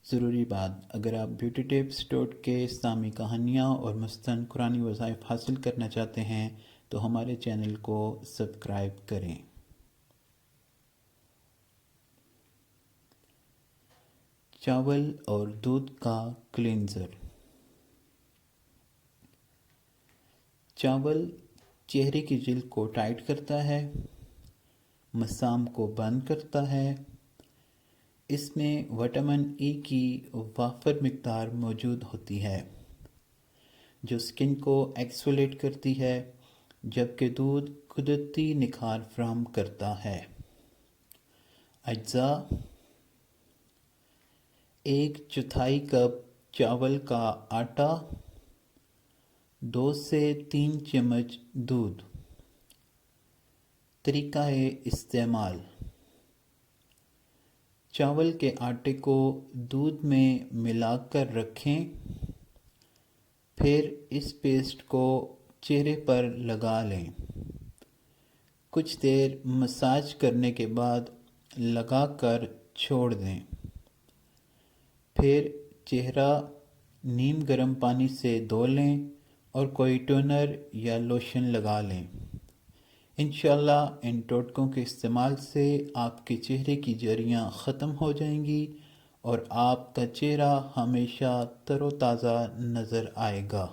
ضروری بات، اگر آپ بیوٹی ٹپس کے اسلامی کہانیاں اور مستند قرآنی وظائف حاصل کرنا چاہتے ہیں تو ہمارے چینل کو سبسکرائب کریں۔ چاول اور دودھ کا کلینزر۔ چاول چہرے کی جلد کو ٹائٹ کرتا ہے، مسام کو بند کرتا ہے۔ اس میں وٹامن ای کی وافر مقدار موجود ہوتی ہے جو سکن کو ایکسفولیٹ کرتی ہے، جبکہ دودھ قدرتی نکھار فراہم کرتا ہے۔ اجزاء: 1/4 کپ چاول کا آٹا، 2 سے 3 چمچ دودھ۔ طریقہ استعمال: چاول کے آٹے کو دودھ میں ملا کر رکھیں، پھر اس پیسٹ کو چہرے پر لگا لیں۔ کچھ دیر مساج کرنے کے بعد لگا کر چھوڑ دیں، پھر چہرہ نیم گرم پانی سے دھو لیں اور کوئی ٹونر یا لوشن لگا لیں۔ انشاءاللہ ان ٹوٹکوں کے استعمال سے آپ کے چہرے کی جریاں ختم ہو جائیں گی اور آپ کا چہرہ ہمیشہ تر و تازہ نظر آئے گا۔